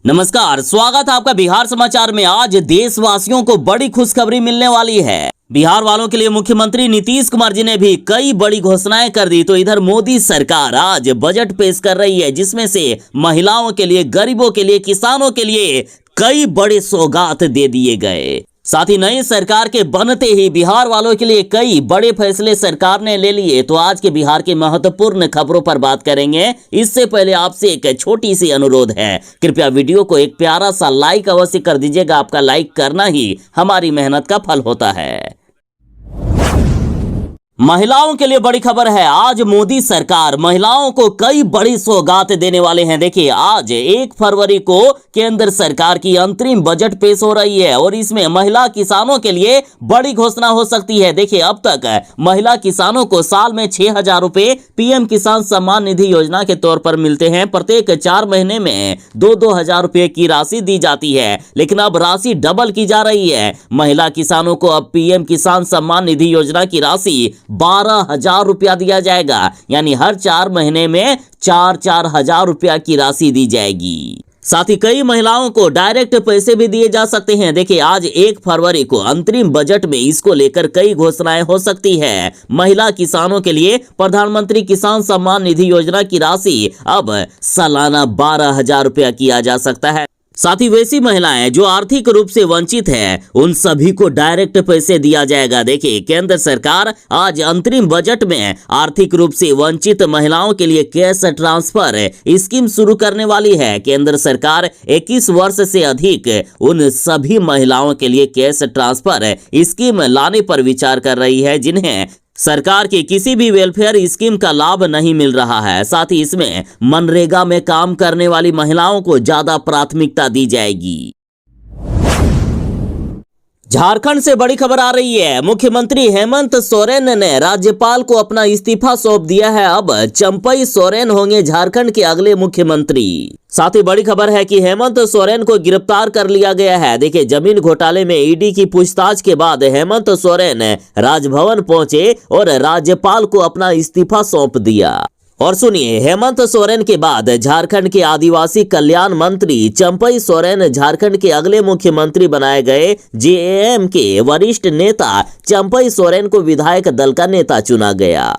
नमस्कार, स्वागत है आपका बिहार समाचार में। आज देशवासियों को बड़ी खुशखबरी मिलने वाली है। बिहार वालों के लिए मुख्यमंत्री नीतीश कुमार जी ने भी कई बड़ी घोषणाएं कर दी। तो इधर मोदी सरकार आज बजट पेश कर रही है, जिसमें से महिलाओं के लिए, गरीबों के लिए, किसानों के लिए कई बड़े सौगात दे दिए गए। साथ ही नई सरकार के बनते ही बिहार वालों के लिए कई बड़े फैसले सरकार ने ले लिए। तो आज के बिहार की महत्वपूर्ण खबरों पर बात करेंगे। इससे पहले आपसे एक छोटी सी अनुरोध है, कृपया वीडियो को एक प्यारा सा लाइक अवश्य कर दीजिएगा। आपका लाइक करना ही हमारी मेहनत का फल होता है। महिलाओं के लिए बड़ी खबर है। आज मोदी सरकार महिलाओं को कई बड़ी सौगात देने वाले हैं। देखिए, आज 1 फरवरी को केंद्र सरकार की अंतरिम बजट पेश हो रही है और इसमें महिला किसानों के लिए बड़ी घोषणा हो सकती है। देखिए, अब तक महिला किसानों को साल में 6,000 रुपए पीएम किसान सम्मान निधि योजना के तौर पर मिलते हैं। प्रत्येक 4 महीने में 2-2 हजार रुपए की राशि दी जाती है, लेकिन अब राशि डबल की जा रही है। महिला किसानों को अब पीएम किसान सम्मान निधि योजना की राशि 12,000 रुपया दिया जाएगा, यानी हर 4 महीने में 4-4 हजार रुपया की राशि दी जाएगी। साथ ही कई महिलाओं को डायरेक्ट पैसे भी दिए जा सकते हैं। देखिए, आज 1 फरवरी को अंतरिम बजट में इसको लेकर कई घोषणाएं हो सकती है। महिला किसानों के लिए प्रधानमंत्री किसान सम्मान निधि योजना की राशि अब सालाना 12,000 रुपया किया जा सकता है। साथ ही वैसी महिलाएं जो आर्थिक रूप से वंचित है, उन सभी को डायरेक्ट पैसे दिया जाएगा। देखिए, केंद्र सरकार आज अंतरिम बजट में आर्थिक रूप से वंचित महिलाओं के लिए कैश ट्रांसफर स्कीम शुरू करने वाली है। केंद्र सरकार 21 वर्ष से अधिक उन सभी महिलाओं के लिए कैश ट्रांसफर स्कीम लाने पर विचार कर रही है, जिन्हें सरकार की किसी भी वेलफेयर स्कीम का लाभ नहीं मिल रहा है। साथ ही इसमें मनरेगा में काम करने वाली महिलाओं को ज्यादा प्राथमिकता दी जाएगी। झारखंड से बड़ी खबर आ रही है। मुख्यमंत्री हेमंत सोरेन ने राज्यपाल को अपना इस्तीफा सौंप दिया है। अब चंपई सोरेन होंगे झारखंड के अगले मुख्यमंत्री। साथ ही बड़ी खबर है कि हेमंत सोरेन को गिरफ्तार कर लिया गया है। देखिए, जमीन घोटाले में ईडी की पूछताछ के बाद हेमंत सोरेन राजभवन पहुंचे और राज्यपाल को अपना इस्तीफा सौंप दिया। और सुनिए, हेमंत सोरेन के बाद झारखंड के आदिवासी कल्याण मंत्री चंपई सोरेन झारखंड के अगले मुख्यमंत्री बनाए गए। जेएएम के वरिष्ठ नेता चंपई सोरेन को विधायक दल का नेता चुना गया।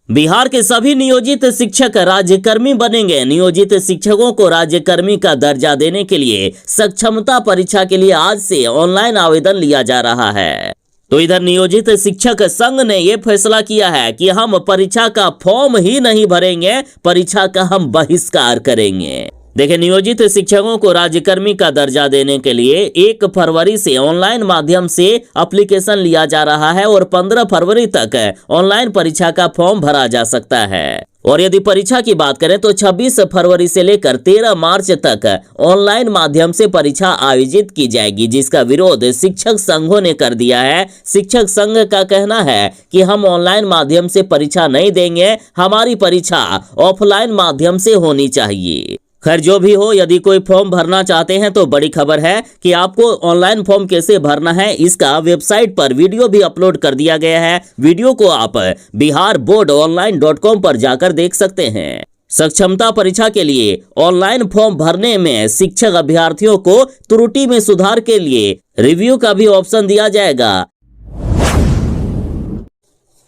बिहार के सभी नियोजित शिक्षक राज्यकर्मी बनेंगे। नियोजित शिक्षकों को राज्यकर्मी का दर्जा देने के लिए सक्षमता परीक्षा के लिए आज से ऑनलाइन आवेदन लिया जा रहा है। तो इधर नियोजित शिक्षक संघ ने यह फैसला किया है कि हम परीक्षा का फॉर्म ही नहीं भरेंगे, परीक्षा का हम बहिष्कार करेंगे। देखिए, नियोजित शिक्षकों को राज्यकर्मी का दर्जा देने के लिए 1 फरवरी से ऑनलाइन माध्यम से एप्लीकेशन लिया जा रहा है और 15 फरवरी तक ऑनलाइन परीक्षा का फॉर्म भरा जा सकता है। और यदि परीक्षा की बात करें तो 26 फरवरी से लेकर 13 मार्च तक ऑनलाइन माध्यम से परीक्षा आयोजित की जाएगी, जिसका विरोध शिक्षक संघों ने कर दिया है। शिक्षक संघ का कहना है कि हम ऑनलाइन माध्यम से परीक्षा नहीं देंगे, हमारी परीक्षा ऑफलाइन माध्यम से होनी चाहिए। खैर, जो भी हो, यदि कोई फॉर्म भरना चाहते हैं तो बड़ी खबर है कि आपको ऑनलाइन फॉर्म कैसे भरना है, इसका वेबसाइट पर वीडियो भी अपलोड कर दिया गया है। वीडियो को आप biharboardonline.com पर जाकर देख सकते हैं। सक्षमता परीक्षा के लिए ऑनलाइन फॉर्म भरने में शिक्षक अभ्यर्थियों को त्रुटि में सुधार के लिए रिव्यू का भी ऑप्शन दिया जाएगा।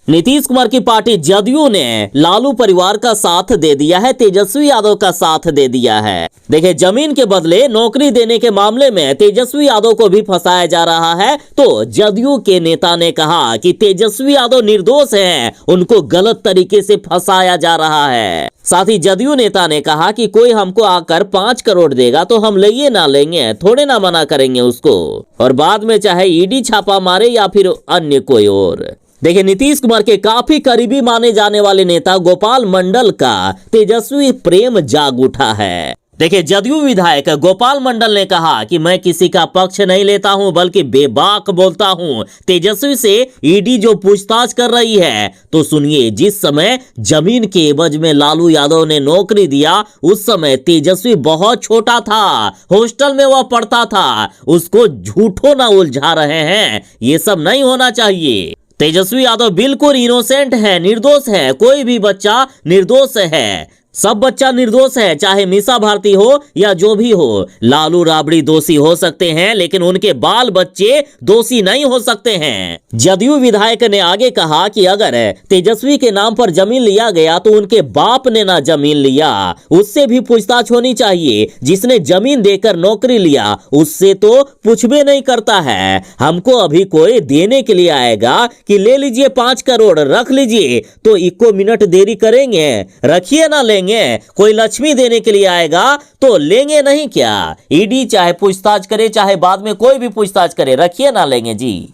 नीतीश कुमार की पार्टी जदयू ने लालू परिवार का साथ दे दिया है, तेजस्वी यादव का साथ दे दिया है। देखिए, जमीन के बदले नौकरी देने के मामले में तेजस्वी यादव को भी फंसाया जा रहा है। तो जदयू के नेता ने कहा कि तेजस्वी यादव निर्दोष हैं, उनको गलत तरीके से फंसाया जा रहा है। साथ ही जदयू नेता ने कहा कि कोई हमको आकर 5 करोड़ देगा तो हम लेंगे ना लेंगे, थोड़े ना मना करेंगे उसको, और बाद में चाहे ईडी छापा मारे या फिर अन्य कोई और। देखिए, नीतीश कुमार के काफी करीबी माने जाने वाले नेता गोपाल मंडल का तेजस्वी प्रेम जाग उठा है। देखिए, जदयू विधायक गोपाल मंडल ने कहा कि मैं किसी का पक्ष नहीं लेता हूं, बल्कि बेबाक बोलता हूं। तेजस्वी से ईडी जो पूछताछ कर रही है, तो सुनिए, जिस समय जमीन के एवज में लालू यादव ने नौकरी दिया, उस समय तेजस्वी बहुत छोटा था, हॉस्टल में वह पढ़ता था। उसको झूठों ना उलझा रहे हैं, ये सब नहीं होना चाहिए। तेजस्वी यादव बिल्कुल इनोसेंट है, निर्दोष है, कोई भी बच्चा निर्दोष है। सब बच्चा निर्दोष है, चाहे मीसा भारती हो या जो भी हो। लालू राबड़ी दोषी हो सकते हैं, लेकिन उनके बाल बच्चे दोषी नहीं हो सकते हैं। जदयू विधायक ने आगे कहा कि अगर तेजस्वी के नाम पर जमीन लिया गया तो उनके बाप ने ना जमीन लिया, उससे भी पूछताछ होनी चाहिए। जिसने जमीन देकर नौकरी लिया उससे तो पूछबे नहीं करता है। हमको अभी कोई देने के लिए आएगा कि ले लीजिए 5 करोड़ रख लीजिए, तो 1 मिनट देरी करेंगे? रखिए ना लेंगे। कोई लक्ष्मी देने के लिए आएगा तो लेंगे नहीं क्या? ईडी चाहे पूछताछ करे, चाहे बाद में कोई भी पूछताछ करे, रखिए ना लेंगे जी।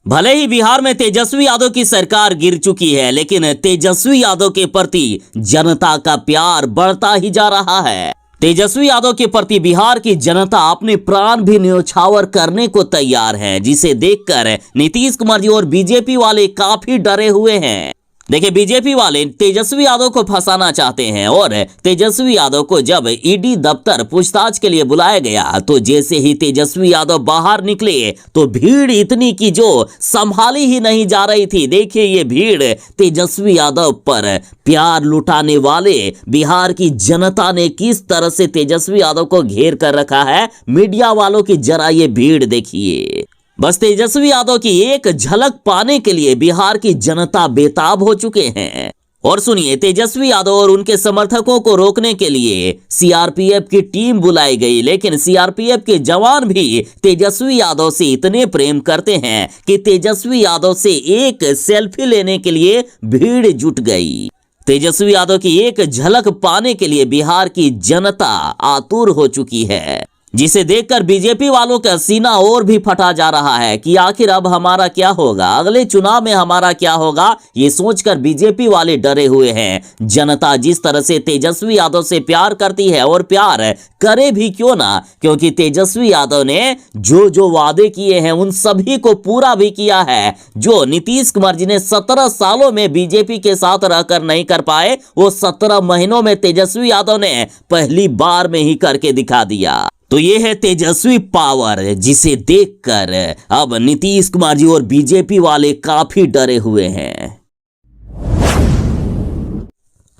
भले ही बिहार में तेजस्वी यादव की सरकार गिर चुकी है, लेकिन तेजस्वी यादव के प्रति जनता का प्यार बढ़ता ही जा रहा है। तेजस्वी यादव के प्रति बिहार की जनता अपने प्राण भी न्योछावर करने को तैयार है, जिसे देखकर नीतीश कुमार जी और बीजेपी वाले काफी डरे हुए हैं। देखिए, बीजेपी वाले तेजस्वी यादव को फंसाना चाहते हैं और तेजस्वी यादव को जब ईडी दफ्तर पूछताछ के लिए बुलाया गया तो जैसे ही तेजस्वी यादव बाहर निकले तो भीड़ इतनी की जो संभाली ही नहीं जा रही थी। देखिए, ये भीड़ तेजस्वी यादव पर प्यार लुटाने वाले बिहार की जनता ने किस तरह से तेजस्वी यादव को घेर कर रखा है। मीडिया वालों की जरा ये भीड़ देखिए। बस तेजस्वी यादव की एक झलक पाने के लिए बिहार की जनता बेताब हो चुके हैं। और सुनिए, तेजस्वी यादव और उनके समर्थकों को रोकने के लिए सीआरपीएफ की टीम बुलाई गई, लेकिन सीआरपीएफ के जवान भी तेजस्वी यादव से इतने प्रेम करते हैं कि तेजस्वी यादव से एक सेल्फी लेने के लिए भीड़ जुट गई। तेजस्वी यादव की एक झलक पाने के लिए बिहार की जनता आतुर हो चुकी है, जिसे देखकर बीजेपी वालों का सीना और भी फटा जा रहा है कि आखिर अब हमारा क्या होगा, अगले चुनाव में हमारा क्या होगा। ये सोचकर बीजेपी वाले डरे हुए हैं। जनता जिस तरह से तेजस्वी यादव से प्यार करती है, और प्यार करे भी क्यों ना, क्योंकि तेजस्वी यादव ने जो जो वादे किए हैं उन सभी को पूरा भी किया है। जो नीतीश कुमार जी ने 17 सालों में बीजेपी के साथ रहकर नहीं कर पाए, वो 17 महीनों में तेजस्वी यादव ने पहली बार में ही करके दिखा दिया। तो ये है तेजस्वी पावर, जिसे देखकर अब नीतीश कुमार जी और बीजेपी वाले काफी डरे हुए हैं।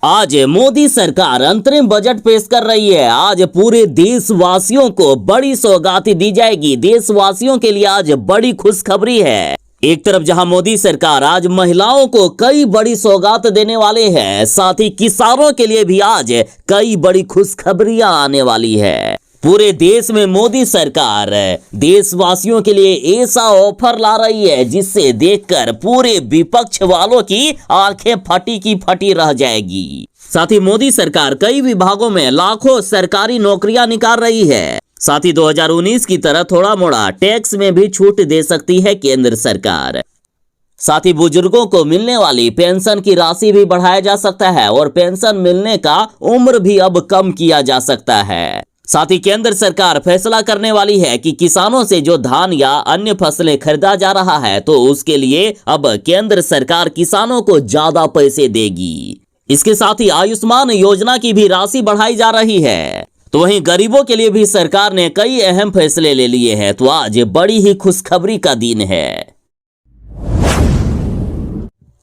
आज मोदी सरकार अंतरिम बजट पेश कर रही है। आज पूरे देशवासियों को बड़ी सौगात दी जाएगी। देशवासियों के लिए आज बड़ी खुशखबरी है। एक तरफ जहां मोदी सरकार आज महिलाओं को कई बड़ी सौगात देने वाले हैं, साथ ही किसानों के लिए भी आज कई बड़ी खुशखबरियां आने वाली है। पूरे देश में मोदी सरकार देशवासियों के लिए ऐसा ऑफर ला रही है जिससे देखकर पूरे विपक्ष वालों की आंखें फटी की फटी रह जाएगी। साथ ही मोदी सरकार कई विभागों में लाखों सरकारी नौकरियां निकाल रही है। साथ ही 2019 की तरह थोड़ा मोड़ा टैक्स में भी छूट दे सकती है केंद्र सरकार। साथ ही बुजुर्गों को मिलने वाली पेंशन की राशि भी बढ़ाया जा सकता है और पेंशन मिलने का उम्र भी अब कम किया जा सकता है। साथ ही केंद्र सरकार फैसला करने वाली है कि किसानों से जो धान या अन्य फसलें खरीदा जा रहा है तो उसके लिए अब केंद्र सरकार किसानों को ज्यादा पैसे देगी। इसके साथ ही आयुष्मान योजना की भी राशि बढ़ाई जा रही है। तो वहीं गरीबों के लिए भी सरकार ने कई अहम फैसले ले लिए हैं। तो आज बड़ी ही खुशखबरी का दिन है।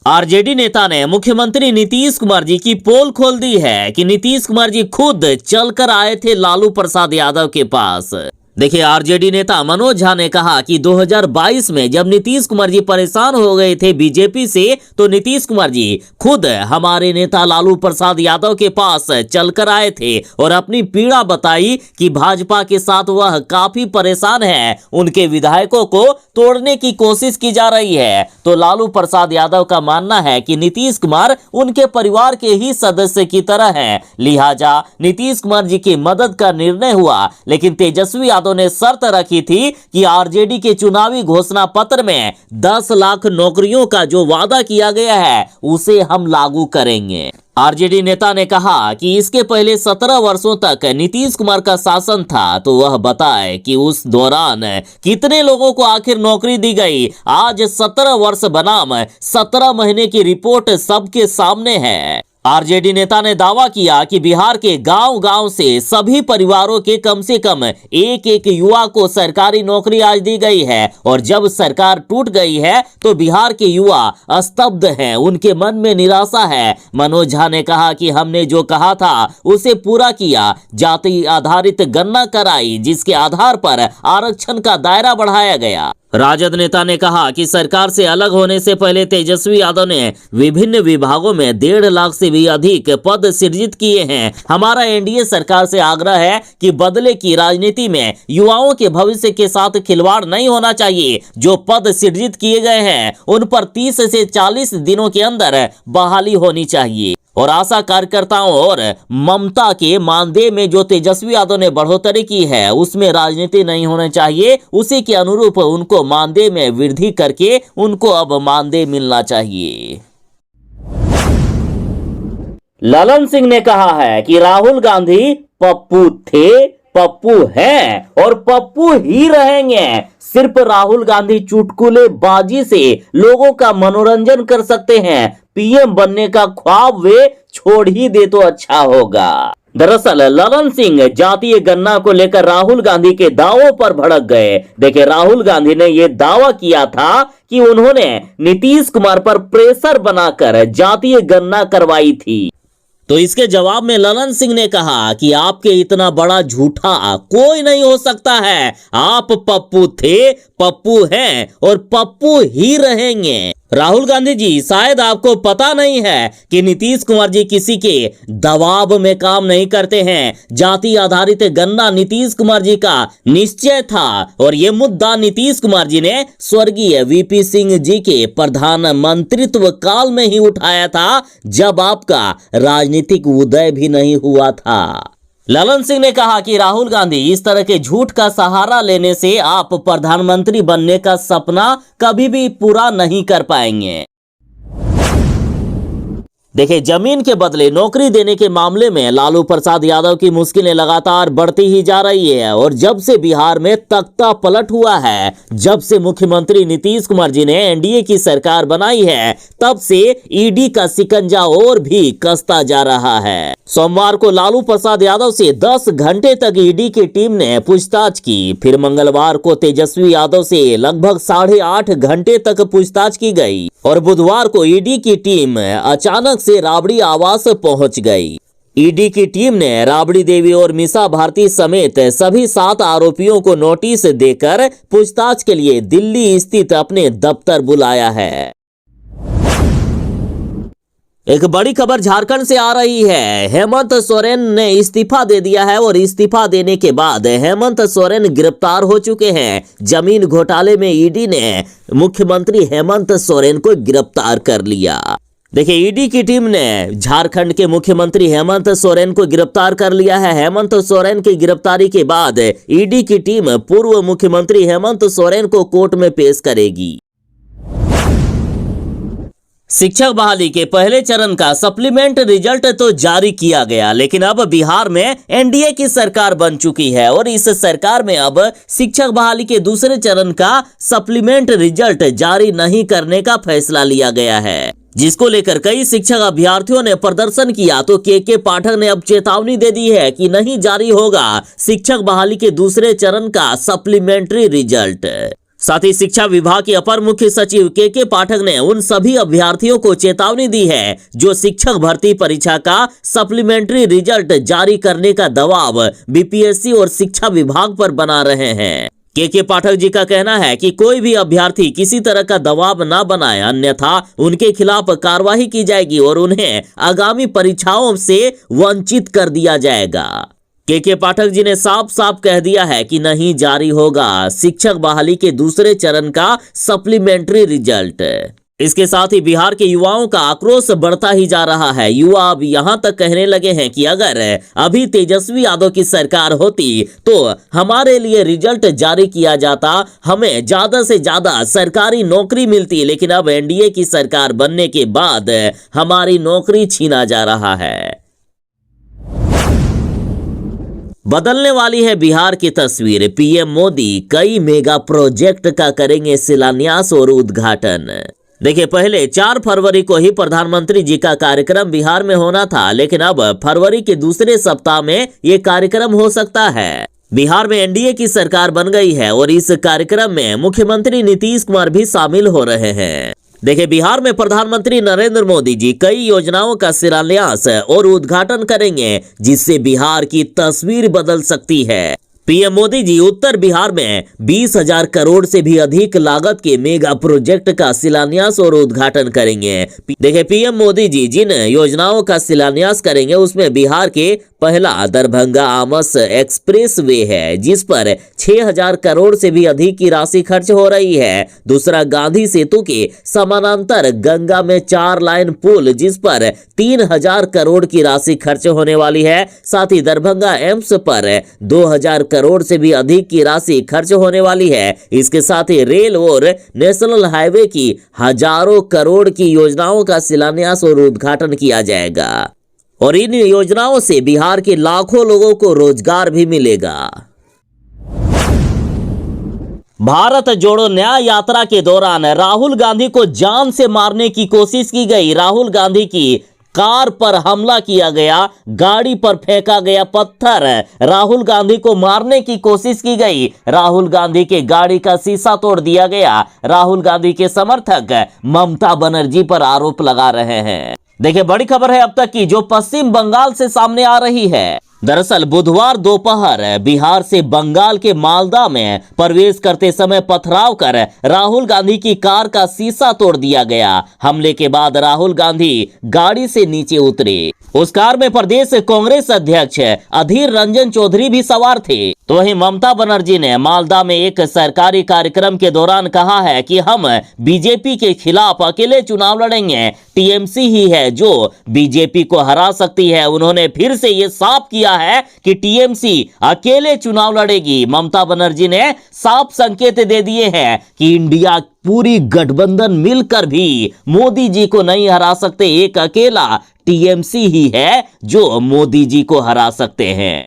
आरजेडी नेता ने मुख्यमंत्री नीतीश कुमार जी की पोल खोल दी है कि नीतीश कुमार जी खुद चलकर आए थे लालू प्रसाद यादव के पास। देखिए, आरजेडी नेता मनोज झा ने कहा कि 2022 में जब नीतीश कुमार जी परेशान हो गए थे बीजेपी से, तो नीतीश कुमार जी खुद हमारे नेता लालू प्रसाद यादव के पास चलकर आए थे और अपनी पीड़ा बताई कि भाजपा के साथ वह काफी परेशान है, उनके विधायकों को तोड़ने की कोशिश की जा रही है। तो लालू प्रसाद यादव का मानना है कि नीतीश कुमार उनके परिवार के ही सदस्य की तरह हैं, लिहाजा नीतीश कुमार जी की मदद का निर्णय हुआ। लेकिन तेजस्वी यादव ने शर्त रखी थी कि आरजेडी के चुनावी घोषणा पत्र में 10 लाख नौकरियों का जो वादा किया गया है उसे हम लागू करेंगे। आरजेडी नेता ने कहा कि इसके पहले 17 वर्षों तक नीतीश कुमार का शासन था, तो वह बताए कि उस दौरान कितने लोगों को आखिर नौकरी दी गई। आज 17 वर्ष बनाम 17 महीने की रिपोर्ट सबके सामने है। आरजेडी नेता ने दावा किया कि बिहार के गांव-गांव से सभी परिवारों के कम से कम एक एक युवा को सरकारी नौकरी आज दी गई है और जब सरकार टूट गई है तो बिहार के युवा स्तब्ध हैं, उनके मन में निराशा है। मनोज झा ने कहा कि हमने जो कहा था उसे पूरा किया, जाति आधारित गणना कराई जिसके आधार पर आरक्षण का दायरा बढ़ाया गया। राजद नेता ने कहा कि सरकार से अलग होने से पहले तेजस्वी यादव ने विभिन्न विभागों में 1.5 लाख से भी अधिक पद सृजित किए हैं। हमारा एनडीए सरकार से आग्रह है कि बदले की राजनीति में युवाओं के भविष्य के साथ खिलवाड़ नहीं होना चाहिए। जो पद सृजित किए गए हैं उन पर 30 से 40 दिनों के अंदर बहाली होनी चाहिए और आशा कार्यकर्ताओं और ममता के मानदेय में जो तेजस्वी यादव ने बढ़ोतरी की है उसमें राजनीति नहीं होनी चाहिए। उसी के अनुरूप उनको मानदेय में वृद्धि करके उनको अब मानदेय मिलना चाहिए। ललन सिंह ने कहा है कि राहुल गांधी पप्पू थे, पप्पू हैं और पप्पू ही रहेंगे। सिर्फ राहुल गांधी चुटकुलेबाजी से लोगों का मनोरंजन कर सकते हैं, पीएम बनने का ख्वाब वे छोड़ ही दे तो अच्छा होगा। दरअसल ललन सिंह जातीय गणना को लेकर राहुल गांधी के दावों पर भड़क गए। देखिए, राहुल गांधी ने यह दावा किया था कि उन्होंने नीतीश कुमार पर प्रेशर बनाकर जातीय गणना करवाई थी। तो इसके जवाब में ललन सिंह ने कहा कि आपके इतना बड़ा झूठा कोई नहीं हो सकता है। आप पप्पू थे, पप्पू हैं और पप्पू ही रहेंगे। राहुल गांधी जी, शायद आपको पता नहीं है कि नीतीश कुमार जी किसी के दबाव में काम नहीं करते हैं। जाति आधारित गणना नीतीश कुमार जी का निश्चय था और ये मुद्दा नीतीश कुमार जी ने स्वर्गीय वीपी सिंह जी के प्रधानमंत्रित्व काल में ही उठाया था, जब आपका राजनीतिक उदय भी नहीं हुआ था। ललन सिंह ने कहा कि राहुल गांधी इस तरह के झूठ का सहारा लेने से आप प्रधानमंत्री बनने का सपना कभी भी पूरा नहीं कर पाएंगे। देखिए, जमीन के बदले नौकरी देने के मामले में लालू प्रसाद यादव की मुश्किलें लगातार बढ़ती ही जा रही है और जब से बिहार में तख्ता पलट हुआ है, जब से मुख्यमंत्री नीतीश कुमार जी ने एनडीए की सरकार बनाई है, तब से ईडी का शिकंजा और भी कसता जा रहा है। सोमवार को लालू प्रसाद यादव से 10 घंटे तक ईडी की टीम ने पूछताछ की। फिर मंगलवार को तेजस्वी यादव से लगभग 8.5 घंटे तक पूछताछ की गई और बुधवार को ईडी की टीम अचानक से राबड़ी आवास पहुंच गई। ईडी की टीम ने राबड़ी देवी और मीसा भारती समेत सभी 7 आरोपियों को नोटिस देकर पूछताछ के लिए दिल्ली स्थित अपने दफ्तर बुलाया है। एक बड़ी खबर झारखंड से आ रही है। हेमंत सोरेन ने इस्तीफा दे दिया है और इस्तीफा देने के बाद हेमंत सोरेन गिरफ्तार हो चुके हैं। जमीन घोटाले में ईडी ने मुख्यमंत्री हेमंत सोरेन को गिरफ्तार कर लिया। देखिए, ईडी की टीम ने झारखंड के मुख्यमंत्री हेमंत सोरेन को गिरफ्तार कर लिया है। हेमंत सोरेन की गिरफ्तारी के बाद ईडी की टीम पूर्व मुख्यमंत्री हेमंत सोरेन को कोर्ट में पेश करेगी। शिक्षक बहाली के पहले चरण का सप्लीमेंट रिजल्ट तो जारी किया गया, लेकिन अब बिहार में एनडीए की सरकार बन चुकी है और इस सरकार में अब शिक्षक बहाली के दूसरे चरण का सप्लीमेंट रिजल्ट जारी नहीं करने का फैसला लिया गया है, जिसको लेकर कई शिक्षक अभ्यर्थियों ने प्रदर्शन किया। तो के पाठक ने अब चेतावनी दे दी है कि नहीं जारी होगा शिक्षक बहाली के दूसरे चरण का सप्लीमेंट्री रिजल्ट। साथ ही शिक्षा विभाग के अपर मुख्य सचिव के पाठक ने उन सभी अभ्यर्थियों को चेतावनी दी है जो शिक्षक भर्ती परीक्षा का सप्लीमेंट्री रिजल्ट जारी करने का दबाव बीपीएससी और शिक्षा विभाग पर बना रहे हैं। के पाठक जी का कहना है कि कोई भी अभ्यर्थी किसी तरह का दबाव ना बनाए, अन्यथा उनके खिलाफ कार्रवाई की जाएगी और उन्हें आगामी परीक्षाओं से वंचित कर दिया जाएगा। के पाठक जी ने साफ साफ कह दिया है कि नहीं जारी होगा शिक्षक बहाली के दूसरे चरण का सप्लीमेंट्री रिजल्ट। इसके साथ ही बिहार के युवाओं का आक्रोश बढ़ता ही जा रहा है। युवा अब यहां तक कहने लगे हैं कि अगर अभी तेजस्वी यादव की सरकार होती तो हमारे लिए रिजल्ट जारी किया जाता, हमें ज्यादा से ज्यादा सरकारी नौकरी मिलती, लेकिन अब एनडीए की सरकार बनने के बाद हमारी नौकरी छीना जा रहा है। बदलने वाली है बिहार की तस्वीर। पीएम मोदी कई मेगा प्रोजेक्ट का करेंगे शिलान्यास और उद्घाटन। देखिए, पहले 4 फरवरी को ही प्रधानमंत्री जी का कार्यक्रम बिहार में होना था, लेकिन अब फरवरी के दूसरे सप्ताह में ये कार्यक्रम हो सकता है। बिहार में एनडीए की सरकार बन गई है और इस कार्यक्रम में मुख्यमंत्री नीतीश कुमार भी शामिल हो रहे हैं। देखिए, बिहार में प्रधानमंत्री नरेंद्र मोदी जी कई योजनाओं का शिलान्यास और उद्घाटन करेंगे, जिससे बिहार की तस्वीर बदल सकती है। पीएम मोदी जी उत्तर बिहार में 20,000 करोड़ से भी अधिक लागत के मेगा प्रोजेक्ट का शिलान्यास और उद्घाटन करेंगे। देखिए, पीएम मोदी जी जिन योजनाओं का शिलान्यास करेंगे उसमें बिहार के पहला दरभंगा आमस एक्सप्रेस वे है, जिस पर 6,000 करोड़ से भी अधिक की राशि खर्च हो रही है। दूसरा, गांधी सेतु के समानांतर गंगा में 4 लाइन पुल, जिस पर 3,000 करोड़ की राशि खर्च होने वाली है। साथ ही दरभंगा एम्स पर 2,000 करोड़ से भी अधिक की राशि खर्च होने वाली है। इसके साथ ही रेल और नेशनल हाईवे की हजारों करोड़ की योजनाओं का शिलान्यास और उद्घाटन किया जाएगा और इन योजनाओं से बिहार के लाखों लोगों को रोजगार भी मिलेगा। भारत जोड़ो न्याय यात्रा के दौरान राहुल गांधी को जान से मारने की कोशिश की गई। राहुल गांधी की कार पर हमला किया गया, गाड़ी पर फेंका गया पत्थर, राहुल गांधी को मारने की कोशिश की गई, राहुल गांधी के गाड़ी का शीशा तोड़ दिया गया। राहुल गांधी के समर्थक ममता बनर्जी पर आरोप लगा रहे हैं। देखिए, बड़ी खबर है अब तक की जो पश्चिम बंगाल से सामने आ रही है। दरअसल बुधवार दोपहर बिहार से बंगाल के मालदा में प्रवेश करते समय पथराव कर राहुल गांधी की कार का शीशा तोड़ दिया गया। हमले के बाद राहुल गांधी गाड़ी से नीचे उतरे। उस कार में प्रदेश कांग्रेस अध्यक्ष अधीर रंजन चौधरी भी सवार थे। तो वहीं ममता बनर्जी ने मालदा में एक सरकारी कार्यक्रम के दौरान कहा है कि हम बीजेपी के खिलाफ अकेले चुनाव लड़ेंगे, टीएमसी ही है जो बीजेपी को हरा सकती है। उन्होंने फिर से ये साफ किया है कि टीएमसी अकेले चुनाव लड़ेगी। ममता बनर्जी ने साफ संकेत दे दिए हैं कि इंडिया पूरी गठबंधन मिलकर भी मोदी जी को नहीं हरा सकते, एक अकेला टीएमसी ही है जो मोदी जी को हरा सकते हैं।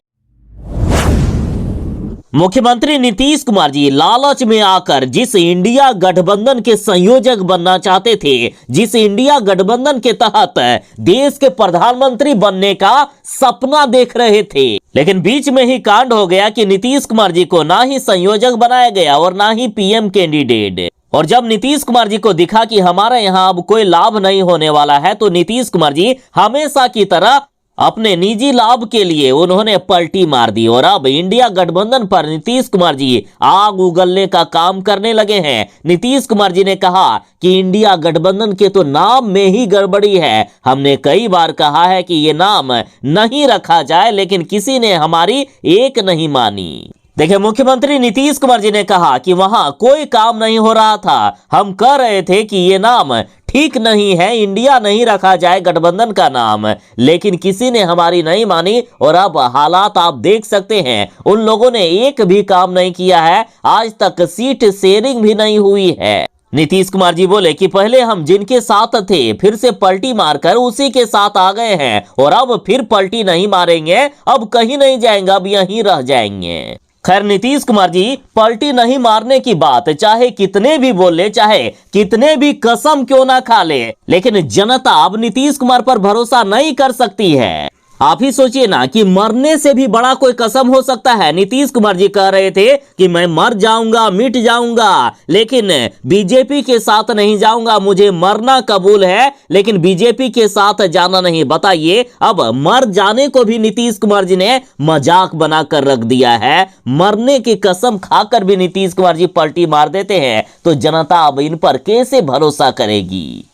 मुख्यमंत्री नीतीश कुमार जी लालच में आकर जिस इंडिया गठबंधन के संयोजक बनना चाहते थे, जिस इंडिया गठबंधन के तहत देश के प्रधानमंत्री बनने का सपना देख रहे थे, लेकिन बीच में ही कांड हो गया कि नीतीश कुमार जी को ना ही संयोजक बनाया गया और ना ही पीएम कैंडिडेट। और जब नीतीश कुमार जी को दिखा कि हमारे यहाँ अब कोई लाभ नहीं होने वाला है, तो नीतीश कुमार जी हमेशा की तरह अपने निजी लाभ के लिए उन्होंने पलटी मार दी और अब इंडिया गठबंधन पर नीतीश कुमार जी आग उगलने का काम करने लगे हैं। नीतीश कुमार जी ने कहा कि इंडिया गठबंधन के तो नाम में ही गड़बड़ी है। हमने कई बार कहा है कि ये नाम नहीं रखा जाए, लेकिन किसी ने हमारी एक नहीं मानी। देखिए, मुख्यमंत्री नीतीश कुमार जी ने कहा कि वहां कोई काम नहीं हो रहा था, हम कह रहे थे कि ये नाम ठीक नहीं है, इंडिया नहीं रखा जाए गठबंधन का नाम, लेकिन किसी ने हमारी नहीं मानी और अब हालात आप देख सकते हैं। उन लोगों ने एक भी काम नहीं किया है, आज तक सीट शेयरिंग भी नहीं हुई है। नीतीश कुमार जी बोले कि पहले हम जिनके साथ थे फिर से पलटी मारकर उसी के साथ आ गए हैं और अब फिर पलटी नहीं मारेंगे, अब कहीं नहीं जाएंगे, अब यहीं रह जाएंगे। खैर, नीतीश कुमार जी पलटी नहीं मारने की बात चाहे कितने भी बोले, चाहे कितने भी कसम क्यों ना खा ले, लेकिन जनता अब नीतीश कुमार पर भरोसा नहीं कर सकती है। आप ही सोचिए ना कि मरने से भी बड़ा कोई कसम हो सकता है। नीतीश कुमार जी कह रहे थे कि मैं मर जाऊंगा, मिट जाऊंगा, लेकिन बीजेपी के साथ नहीं जाऊंगा, मुझे मरना कबूल है लेकिन बीजेपी के साथ जाना नहीं। बताइए, अब मर जाने को भी नीतीश कुमार जी ने मजाक बनाकर रख दिया है। मरने की कसम खाकर भी नीतीश कुमार जी पलटी मार देते हैं, तो जनता अब इन पर कैसे भरोसा करेगी।